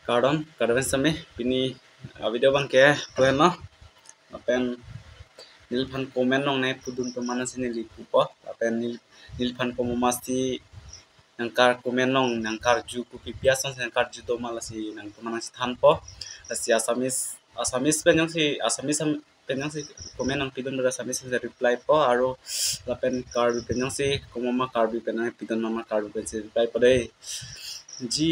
Kadang same pini video bang ke no apen nilphan komen nong ne pudun to mana sini lipu po apen nilphan ko masti nangkar komen nong nangkar ju ku pipiasan nangkar ju to mala si nang to mana stan po si asamis penyang si komen nong pidun ber asamis se reply po aro lapen kar penyang si komoma kar bi penang pidun mama kar bi se reply po dei G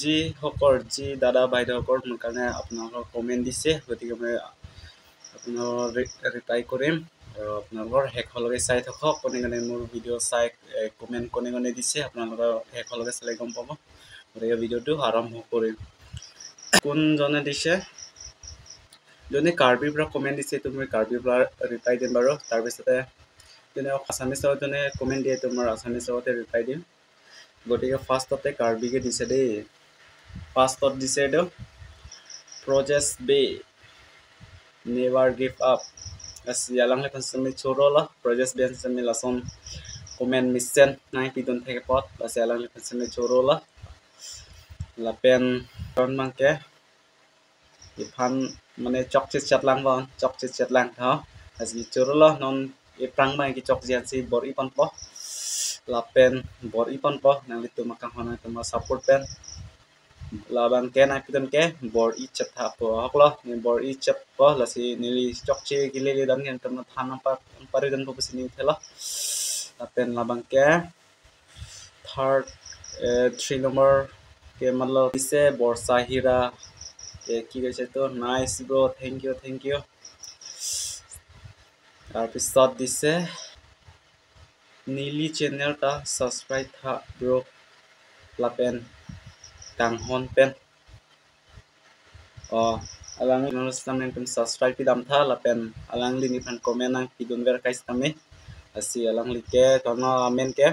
G হকৰ G দাদা বাইদেউসকল মোৰ কাৰণে আপোনালোকৰ comment দিছে গতিকে মই আপোনালোকৰ ৰিপ্লাই কৰিম আৰু আপোনালোকৰ শেষলৈকে চাই থাকক কোনে কোনে মোৰ ভিডিঅ' চাই কমেণ্ট কোনে কোনে দিছে আপোনালোকৰ শেষলৈকে চালে গম পাব গতিকে ভিডিঅ'টো আৰম্ভ কৰিম কোনজনে দিছে যোনে কাৰ্বিৰ পৰা কমেণ্ট দিছে এইটো মই কাৰ্বিৰ পৰা ৰিপ্লাই দিম বাৰু তাৰপিছতে যোনে আছামিছত যোনে কমেণ্ট দিয়ে তোমাৰ আছামিছতে ৰিপ্লাই দিম গতিকে ফাৰ্ষ্টতে কাৰ্বিকে দিছে দেই ফাৰ্ষ্টত দিছে এইটো প্ৰজেছ বে never give up yalang lepan semi chorola project ben semi lason komen misen nai pidon theke pot las yalang lepan semi chorola lapen ton mangke iphan mane chokchit chatlang bon chokchit chatlang ha asli chorola non iprang mai ki chok jian si bor ipan po lapen bor ipan po nang litu makang hona tuma support pen laban ke na pidon ke bor i chat ha po haklo ni bor i chat po lasi nili chokche gile le dan yang tama thana pa pare dan po sini thela lapen laban ke third 3 number ke matlo ise bor sahira ke ki kaise to nice bro thank you tar pisot dise nili channel ta subscribe tha bro lapen tanghon pen alang nustam pen subscribe pidam tha lapen alang lini pan komen nang pidun ver kais tame asi alang like tono amen ke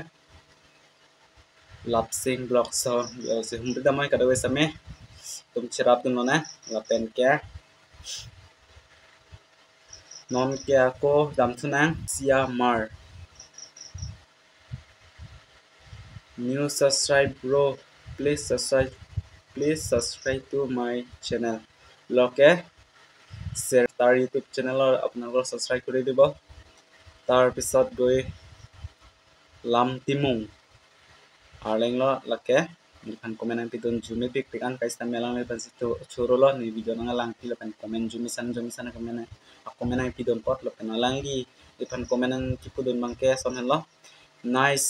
lapsing blog so se humri damai kada same tum chirap dun na lapen ke non ke ako dam thunang sia mar new subscribe bro please subscribe to my channel loke share tar youtube channel apnalor subscribe kori dibo tar pisot goi lam timung arlenglo lake kan komen ang pidon jumi pik pikan kais tamelang le pan situ churolo ni video nang lang pila pan komen jumisan komen ang pidon pot lo pan lang li ipan komen ang kipudon mangke son hello nice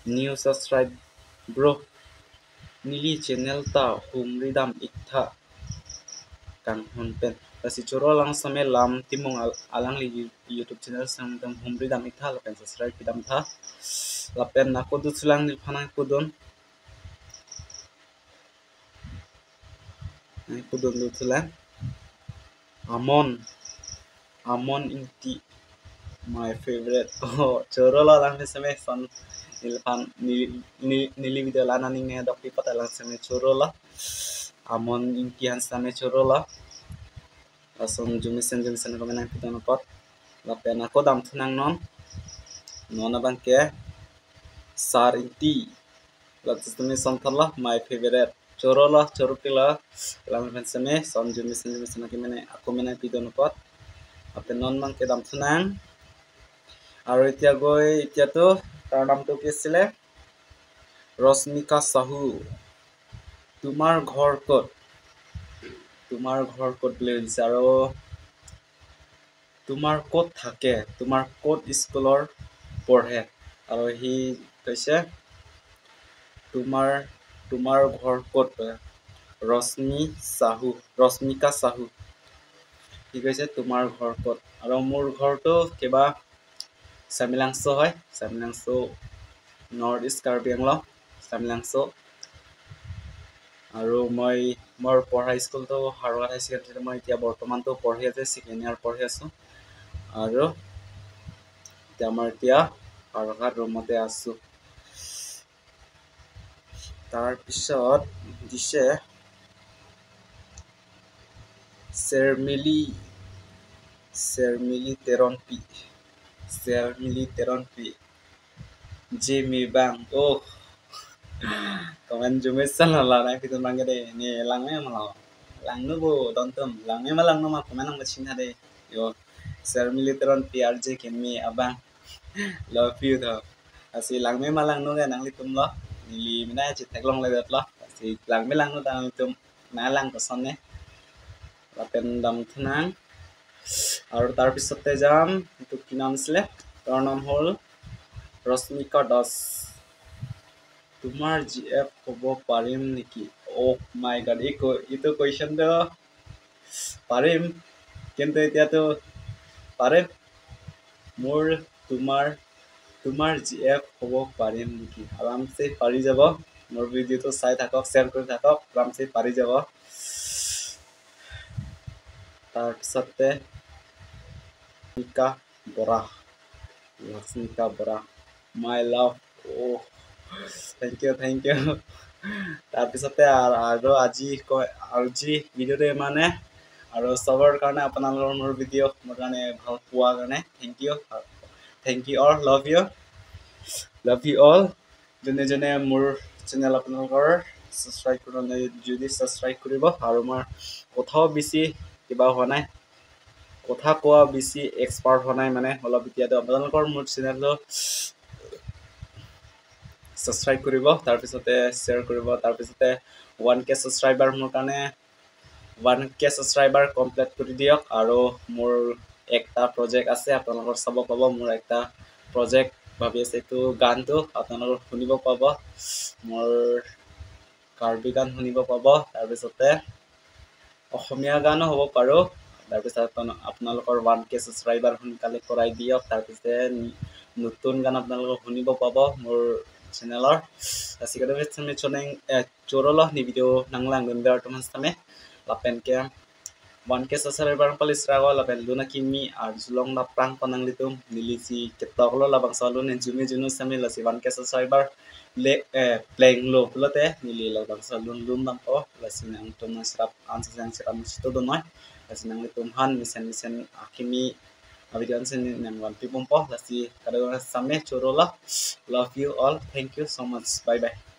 new subscribe bro nili channel ta humridam ikha kang honpen si churo lang same lam timung alang li youtube channel sang dam humridam ikha lo pan subscribe pidam tha lapen aku du sulang nil phanang pudon pudon du sulang amon inti my favorite choro la lang same son nilpan nili video lana ning ne dok pipat lang same choro la amon inti han same choro la ason jumisen komen ang pidon pot lapen aku dam thunang non abang ke sar inti latus tumi son thala my favorite chorola chorukila lang same son jumisen kimene aku mena pidon pot apen non mang ke dam thunang আৰু এতিয়াতো তাৰ নামটো কি আছিল ৰশ্মিকা সাহু তোমাৰ ঘৰ ক'ত বুলি দিছে আৰু তোমাৰ ক'ত থাকে তোমাৰ ক'ত স্কুলৰ পঢ়ে আৰু হি কৈছে তোমাৰ ঘৰ ক'ত ৰশ্মিকা সাহু কি কৈছে তোমাৰ ঘৰ ক'ত আৰু মোৰ ঘৰটো কিবা Samilangso হয় Samilangso north east Karbi Anglong Samilangso আৰু মোৰ পঢ়া স্কুলটো হাৰৱাত হাই ছেকেণ্ডাৰী মই এতিয়া বৰ্তমানটো পঢ়ি আছে ছেকেণ্ড ইয়াৰ পঢ়ি আছো আৰু এতিয়া হাৰৱাত ৰুমতে আছো তাৰ পিছত দিছে Sermili Teronpi Jimmy Bang Comment jumisan lah na kita bangke deh ni langnya malah lang nu bu tonton langnya malang nu mah comment ang macin ada yo share militeron PRJ kemi abang love you tho asi langnya malang nu kan ang litum lo nili mina chit thek long le dat lo asi lang nu dang litum na lang kosone lapen dam thnang আৰু তাৰ পিছতে যাম এইটো কি নাম আছিলে তাৰ নাম হ'ল ৰশ্মিকা দাস তোমাৰ জিএফ ক'ব পাৰিম নেকি অ' মাই গড এইটো কুৱেশ্যনটো পাৰিম কিন্তু এতিয়াতো পাৰিম মোৰ তোমাৰ জিএফ ক'ব পাৰিম নেকি আৰামছে পাৰি যাব মোৰ ভিডিঅ'টো চাই থাকক শ্বেয়াৰ কৰি থাকক আৰামছে পাৰি যাব তাৰপিছতে লক্ষ্মিকা বৰা মাই লাভ অ' থেংক ইউ তাৰপিছতে আৰু আজি ভিডিঅ'টো ইমানে আৰু চবৰ কাৰণে আপোনালোকৰ মোৰ ভিডিঅ' মোৰ কাৰণে ভাল পোৱা কাৰণে thank you all love you all যোনে মোৰ চেনেল আপোনালোকৰ ছাবস্ক্ৰাইব কৰা নাই যদি ছাবস্ক্ৰাইব কৰিব আৰু মই কথাও বেছি কিবা হোৱা নাই কথা কোৱা বেছি এক্সপাৰ্ট হোৱা নাই মানে অলপ এতিয়াতো আপোনালোকৰ মোৰ চেনেলটো ছাবস্ক্ৰাইব কৰিব তাৰপিছতে শ্বেয়াৰ কৰিব তাৰপিছতে 1K ছাবস্ক্ৰাইবাৰ মোৰ কাৰণে 1K ছাবস্ক্ৰাইবাৰ কমপ্লিট কৰি দিয়ক আৰু মোৰ একটা প্ৰজেক্ট আছে আপোনালোকৰ চাব পাব মোৰ একটা প্ৰজেক্ট ভাবি আছে এইটো গানটো আপোনালোকৰ শুনিব পাব মোৰ কাৰ্বি গান শুনিব পাব তাৰপিছতে অসমীয়া গানো হ'ব পাৰো তাৰপিছত আপোনালোকৰ 1K ছাবস্ক্ৰাইবাৰ সোনকালে কৰাই দিয়ক তাৰপিছতে নতুন গান আপোনালোকৰ শুনিব পাব মোৰ চেনেলৰ sikadami kami choneng chorolo ni video nanglang ganda teman kami lapen ke 1K subscriber paling serago lapen luna kimi zulong na prang panang litum nilisi ketok lo labang selalu nenjumi junu sami lasi 1K subscriber playing lo pelote nili labang selalu lum nampo lasi nang teman serap ansa yang serap situ donoy lasi nang litum han misen akimi Abidan sini yang wanti pompo lasi kadang sampai chorola love you all thank you so much bye bye